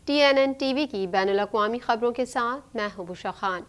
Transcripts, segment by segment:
TNN TV کی بین الاقوامی خبروں کے ساتھ میں ہوں بشرا خان۔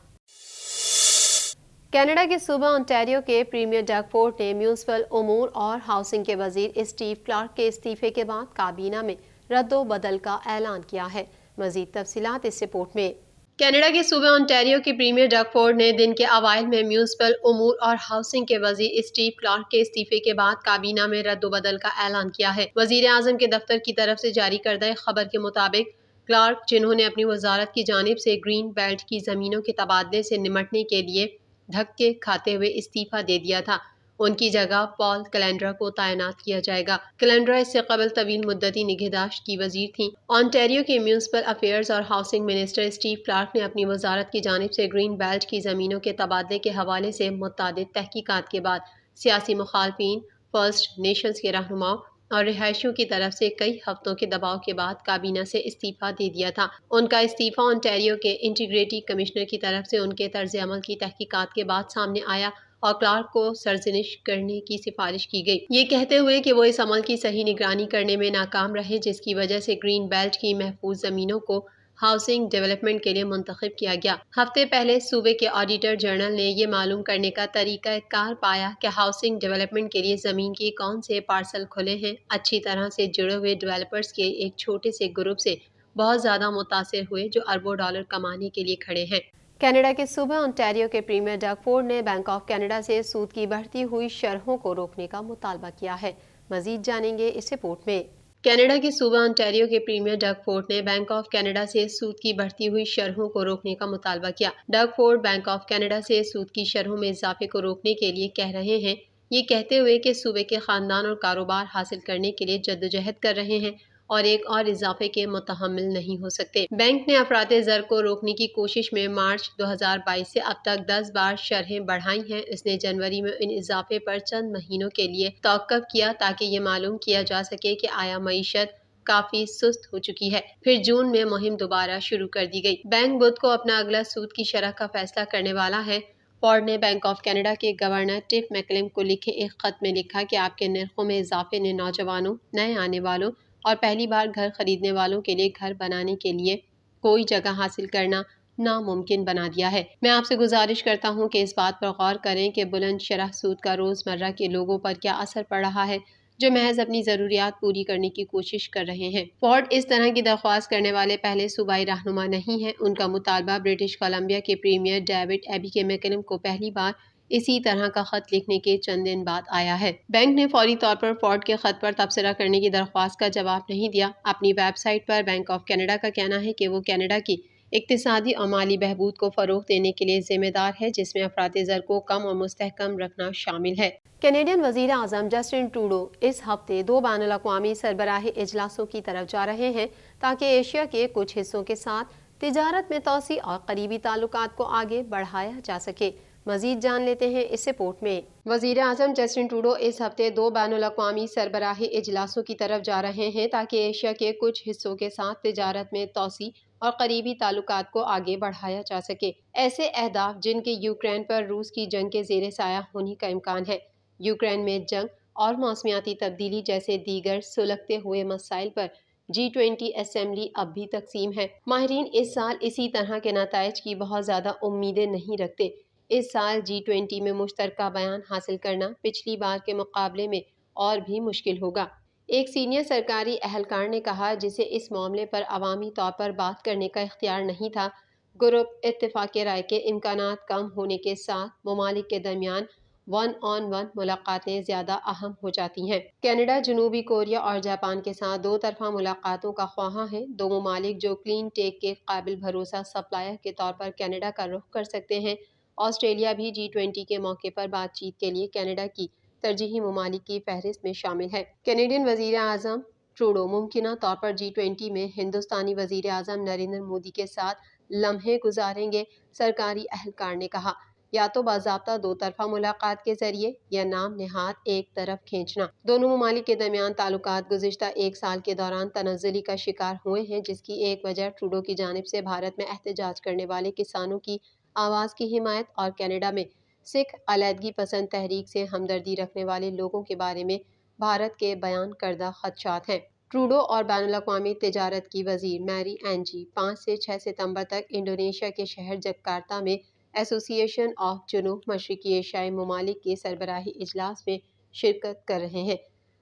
کینیڈا کے صوبہ انٹیریو کے پریمیئر ڈگ فورڈ نے میونسپل امور اور ہاؤسنگ کے وزیر اسٹیو کلارک کے استعفے کے بعد کابینہ میں رد و بدل کا اعلان کیا ہے۔ مزید تفصیلات اس رپورٹ میں۔ کینیڈا کے صوبہ انٹیریو کے پریمیئر ڈگ فورڈ نے دن کے اوائل میں میونسپل امور اور ہاؤسنگ کے وزیر اسٹیو کلارک کے استعفے کے بعد کابینہ میں رد و بدل کا اعلان کیا ہے۔ وزیر اعظم کے دفتر کی طرف سے جاری کردہ ایک خبر کے مطابق کلارک، جنہوں نے اپنی وزارت کی جانب سے گرین بیلٹ کی زمینوں کے تبادلے سے نمٹنے کے لیے دھکے کھاتے ہوئے استعفیٰ دے دیا تھا، ان کی جگہ پال کلینڈرا کو تعینات کیا جائے گا۔ کلینڈرا اس سے قبل طویل مدتی نگہداشت کی وزیر تھیں۔ انٹیریو کے میونسپل افیئرز اور ہاؤسنگ منسٹر اسٹیو کلارک نے اپنی وزارت کی جانب سے گرین بیلٹ کی زمینوں کے تبادلے کے حوالے سے متعدد تحقیقات کے بعد سیاسی مخالفین، فرسٹ نیشنز کے رہنماؤں اور رہائشیوں کی طرف سے کئی ہفتوں کے دباؤ کے بعد کابینہ سے استعفیٰ دے دیا تھا۔ ان کا استعفیٰ انٹیریو کے انٹیگریٹی کمشنر کی طرف سے ان کے طرز عمل کی تحقیقات کے بعد سامنے آیا اور کلارک کو سرزنش کرنے کی سفارش کی گئی، یہ کہتے ہوئے کہ وہ اس عمل کی صحیح نگرانی کرنے میں ناکام رہے جس کی وجہ سے گرین بیلٹ کی محفوظ زمینوں کو ہاؤسنگ ڈیولپمنٹ کے لیے منتخب کیا گیا۔ ہفتے پہلے صوبے کے آڈیٹر جنرل نے یہ معلوم کرنے کا طریقہ کار پایا کہ ہاؤسنگ ڈیولپمنٹ کے لیے زمین کے کون سے پارسل کھلے ہیں۔ اچھی طرح سے جڑے ہوئے ڈیولپرز کے ایک چھوٹے سے گروپ سے بہت زیادہ متاثر ہوئے جو اربوں ڈالر کمانے کے لیے کھڑے ہیں۔ کینیڈا کے صوبہ انٹیریو کے پریمیئر ڈگ فورڈ نے بینک آف کینیڈا سے سود کی بڑھتی ہوئی شرحوں کو روکنے کا مطالبہ کیا ہے۔ مزید جانیں گے اس رپورٹ میں۔ کینیڈا کے صوبہ انٹیریو کے پریمیئر ڈگ فورڈ نے بینک آف کینیڈا سے سود کی بڑھتی ہوئی شرحوں کو روکنے کا مطالبہ کیا۔ ڈگ فورڈ بینک آف کینیڈا سے سود کی شرحوں میں اضافے کو روکنے کے لیے کہہ رہے ہیں، یہ کہتے ہوئے کہ صوبے کے خاندان اور کاروبار حاصل کرنے کے لیے جدوجہد کر رہے ہیں اور ایک اور اضافے کے متحمل نہیں ہو سکتے۔ بینک نے افراط زر کو روکنے کی کوشش میں مارچ 2022 سے اب تک 10 بار شرحیں بڑھائی ہیں۔ اس نے جنوری میں ان اضافے پر چند مہینوں کے لیے توقف کیا تاکہ یہ معلوم کیا جا سکے کہ آیا معیشت کافی سست ہو چکی ہے۔ پھر جون میں مہم دوبارہ شروع کر دی گئی۔ بینک بدھ کو اپنا اگلا سود کی شرح کا فیصلہ کرنے والا ہے۔ فورڈ نے بینک آف کینیڈا کے گورنر ٹف میکلم کو لکھے ایک خط میں لکھا کہ آپ کے نرخوں میں اضافے نے نوجوانوں، نئے آنے والوں اور پہلی بار گھر خریدنے والوں کے لیے گھر بنانے کے لیے کوئی جگہ حاصل کرنا ناممکن بنا دیا ہے۔ میں آپ سے گزارش کرتا ہوں کہ اس بات پر غور کریں کہ بلند شرح سود کا روزمرہ کے لوگوں پر کیا اثر پڑ رہا ہے جو محض اپنی ضروریات پوری کرنے کی کوشش کر رہے ہیں۔ فورڈ اس طرح کی درخواست کرنے والے پہلے صوبائی رہنما نہیں ہیں۔ ان کا مطالبہ برٹش کولمبیا کے پریمیئر ڈیوڈ ایبی کے میکلم کو پہلی بار اسی طرح کا خط لکھنے کے چند دن بعد آیا ہے۔ بینک نے فوری طور پر فورڈ کے خط پر تبصرہ کرنے کی درخواست کا جواب نہیں دیا۔ اپنی ویب سائٹ پر بینک آف کینیڈا کا کہنا ہے کہ وہ کینیڈا کی اقتصادی اور مالی بہبود کو فروغ دینے کے لیے ذمہ دار ہے جس میں افراط زر کو کم اور مستحکم رکھنا شامل ہے۔ کینیڈین وزیر اعظم جسٹن ٹروڈو اس ہفتے 2 بین الاقوامی سربراہی اجلاسوں کی طرف جا رہے ہیں تاکہ ایشیا کے کچھ حصوں کے ساتھ تجارت میں توسیع اور قریبی تعلقات کو آگے بڑھایا جا سکے۔ مزید جان لیتے ہیں اس رپورٹ میں۔ وزیر اعظم جسٹن ٹروڈو اس ہفتے 2 بین الاقوامی سربراہی اجلاسوں کی طرف جا رہے ہیں تاکہ ایشیا کے کچھ حصوں کے ساتھ تجارت میں توسیع اور قریبی تعلقات کو آگے بڑھایا جا سکے۔ ایسے اہداف جن کے یوکرین پر روس کی جنگ کے زیر سایہ ہونے کا امکان ہے، یوکرین میں جنگ اور موسمیاتی تبدیلی جیسے دیگر سلگتے ہوئے مسائل پر G20 اسمبلی اب بھی تقسیم ہے۔ ماہرین اس سال اسی طرح کے نتائج کی بہت زیادہ امیدیں نہیں رکھتے۔ اس سال G20 میں مشترکہ بیان حاصل کرنا پچھلی بار کے مقابلے میں اور بھی مشکل ہوگا۔ ایک سینئر سرکاری اہلکار نے کہا جسے اس معاملے پر عوامی طور پر بات کرنے کا اختیار نہیں تھا، گروپ اتفاق رائے کے امکانات کم ہونے کے ساتھ ممالک کے درمیان ون آن ون ملاقاتیں زیادہ اہم ہو جاتی ہیں۔ کینیڈا جنوبی کوریا اور جاپان کے ساتھ 2 طرفہ ملاقاتوں کا خواہاں ہے۔ 2 ممالک جو کلین ٹیک کے قابل بھروسہ سپلائر کے طور پر کینیڈا کا رخ کر سکتے ہیں۔ آسٹریلیا بھی G20 کے موقع پر بات چیت کے لیے کینیڈا کی ترجیحی ممالک کی فہرست میں شامل ہے۔ کینیڈین وزیر اعظم ٹروڈو ممکنہ طور پر G20 میں ہندوستانی وزیر اعظم نریندر مودی کے ساتھ لمحے گزاریں گے۔ سرکاری اہلکار نے کہا، یا تو باضابطہ 2 طرفہ ملاقات کے ذریعے یا نام نہاد ایک طرف کھینچنا۔ دونوں ممالک کے درمیان تعلقات گزشتہ 1 سال کے دوران تنزلی کا شکار ہوئے ہیں جس کی ایک وجہ ٹروڈو کی جانب سے بھارت میں احتجاج کرنے والے کسانوں کی آواز کی حمایت اور کینیڈا میں سکھ علیحدگی پسند تحریک سے ہمدردی رکھنے والے لوگوں کے بارے میں بھارت کے بیان کردہ خدشات ہیں۔ ٹروڈو اور بین الاقوامی تجارت کی وزیر میری اینجی 5 سے 6 ستمبر تک انڈونیشیا کے شہر جکارتا میں ایسوسی ایشن آف جنوب مشرقی ایشیائی ممالک کے سربراہی اجلاس میں شرکت کر رہے ہیں۔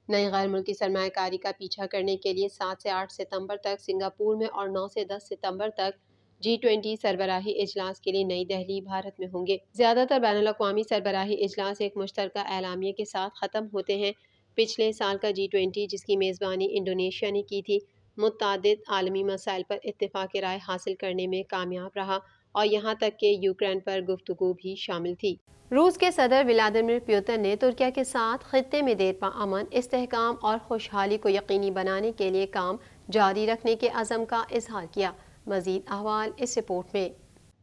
نئی غیر ملکی سرمایہ کاری کا پیچھا کرنے کے لیے 7 سے 8 ستمبر تک سنگاپور میں اور 9 سے 10 ستمبر تک G20 سربراہی اجلاس کے لیے نئی دہلی بھارت میں ہوں گے۔ زیادہ تر بین الاقوامی سربراہی اجلاس ایک مشترکہ اعلامیے کے ساتھ ختم ہوتے ہیں۔ پچھلے سال کا G20 جس کی میزبانی انڈونیشیا نے کی تھی متعدد عالمی مسائل پر اتفاق رائے حاصل کرنے میں کامیاب رہا اور یہاں تک کہ یوکرین پر گفتگو بھی شامل تھی۔ روس کے صدر ولادیمیر پوتن نے ترکیہ کے ساتھ خطے میں دیر پا امن، استحکام اور خوشحالی کو یقینی بنانے کے لیے کام جاری رکھنے کے عزم کا اظہار کیا۔ مزید احوال اس رپورٹ میں۔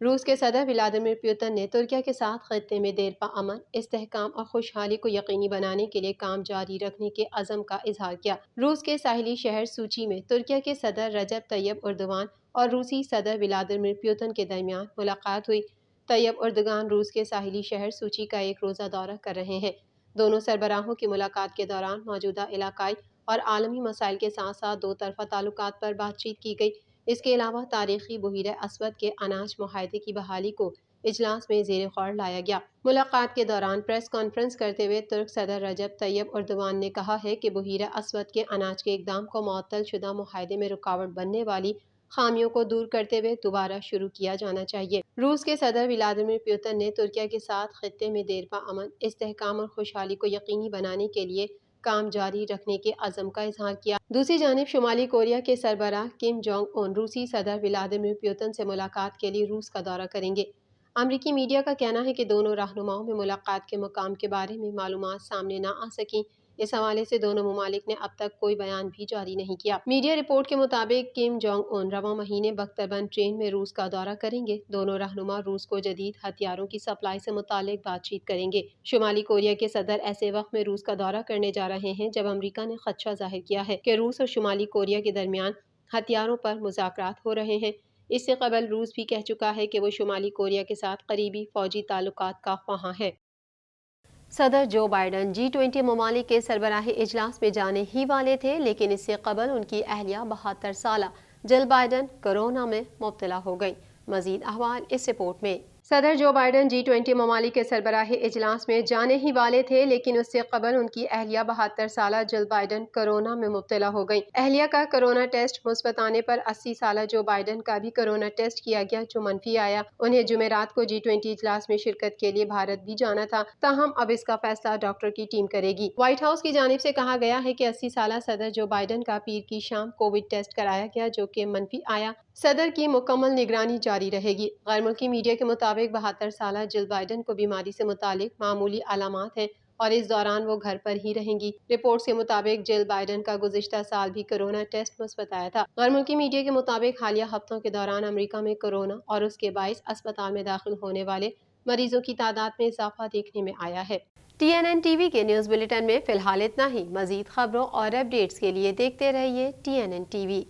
روس کے صدر ولادیمیر پوتن نے ترکیہ کے ساتھ خطے میں دیر پا امن، استحکام اور خوشحالی کو یقینی بنانے کے لیے کام جاری رکھنے کے عزم کا اظہار کیا۔ روس کے ساحلی شہر سوچی میں ترکیہ کے صدر رجب طیب اردوان اور روسی صدر ولادیمیر پوتن کے درمیان ملاقات ہوئی۔ طیب اردوان روس کے ساحلی شہر سوچی کا ایک روزہ دورہ کر رہے ہیں۔ دونوں سربراہوں کی ملاقات کے دوران موجودہ علاقائی اور عالمی مسائل کے ساتھ ساتھ دو طرفہ تعلقات پر بات چیت کی گئی۔ اس کے علاوہ تاریخی بحیرہ اسود کے اناج معاہدے کی بحالی کو اجلاس میں زیر غور لایا گیا۔ ملاقات کے دوران پریس کانفرنس کرتے ہوئے ترک صدر رجب طیب اردوان نے کہا ہے کہ بحیرہ اسود کے اناج کے اقدام کو معطل شدہ معاہدے میں رکاوٹ بننے والی خامیوں کو دور کرتے ہوئے دوبارہ شروع کیا جانا چاہیے۔ روس کے صدر ولادیمیر پوتن نے ترکیہ کے ساتھ خطے میں دیر پا امن، استحکام اور خوشحالی کو یقینی بنانے کے لیے کام جاری رکھنے کے عزم کا اظہار کیا۔ دوسری جانب شمالی کوریا کے سربراہ کم جونگ ان روسی صدر ولادیمیر پوتن سے ملاقات کے لیے روس کا دورہ کریں گے۔ امریکی میڈیا کا کہنا ہے کہ دونوں رہنماؤں میں ملاقات کے مقام کے بارے میں معلومات سامنے نہ آ سکیں۔ اس حوالے سے دونوں ممالک نے اب تک کوئی بیان بھی جاری نہیں کیا۔ میڈیا رپورٹ کے مطابق کم جونگ ان رواں مہینے بختربند ٹرین میں روس کا دورہ کریں گے۔ دونوں رہنما روس کو جدید ہتھیاروں کی سپلائی سے متعلق بات چیت کریں گے۔ شمالی کوریا کے صدر ایسے وقت میں روس کا دورہ کرنے جا رہے ہیں جب امریکہ نے خدشہ ظاہر کیا ہے کہ روس اور شمالی کوریا کے درمیان ہتھیاروں پر مذاکرات ہو رہے ہیں۔ اس سے قبل روس بھی کہہ چکا ہے کہ وہ شمالی کوریا کے ساتھ قریبی فوجی تعلقات کا خواہاں ہے۔ صدر جو بائیڈن G20 ممالک کے سربراہی اجلاس میں جانے ہی والے تھے، لیکن اس سے قبل ان کی اہلیہ 72 سالہ جل بائیڈن کورونا میں مبتلا ہو گئی۔ مزید احوال اس رپورٹ میں۔ صدر جو بائیڈن G20 ممالک کے سربراہی اجلاس میں جانے ہی والے تھے، لیکن اس سے قبل ان کی اہلیہ 72 سالہ جل بائیڈن کورونا میں مبتلا ہو گئیں۔ اہلیہ کا کورونا ٹیسٹ مثبت آنے پر 80 سالہ جو بائیڈن کا بھی کورونا ٹیسٹ کیا گیا جو منفی آیا۔ انہیں جمعرات کو G20 اجلاس میں شرکت کے لیے بھارت بھی جانا تھا، تاہم اب اس کا فیصلہ ڈاکٹر کی ٹیم کرے گی۔ وائٹ ہاؤس کی جانب سے کہا گیا ہے کہ 80 سالہ صدر جو بائیڈن کا پیر کی شام کووڈ ٹیسٹ کرایا گیا جو کہ منفی آیا۔ صدر کی مکمل نگرانی جاری رہے گی۔ غیر ملکی میڈیا کے مطابق 72 سالہ جل بائیڈن کو بیماری سے متعلق معمولی علامات ہیں اور اس دوران وہ گھر پر ہی رہیں گی۔ رپورٹس کے مطابق جل بائیڈن کا گزشتہ سال بھی کورونا ٹیسٹ مثبت آیا تھا۔ غیر ملکی میڈیا کے مطابق حالیہ ہفتوں کے دوران امریکہ میں کورونا اور اس کے باعث اسپتال میں داخل ہونے والے مریضوں کی تعداد میں اضافہ دیکھنے میں آیا ہے۔ TNN TV کے نیوز بلیٹن میں فی الحال اتنا ہی۔ مزید خبروں اور اپ ڈیٹس کے لیے دیکھتے رہیے TNN TV۔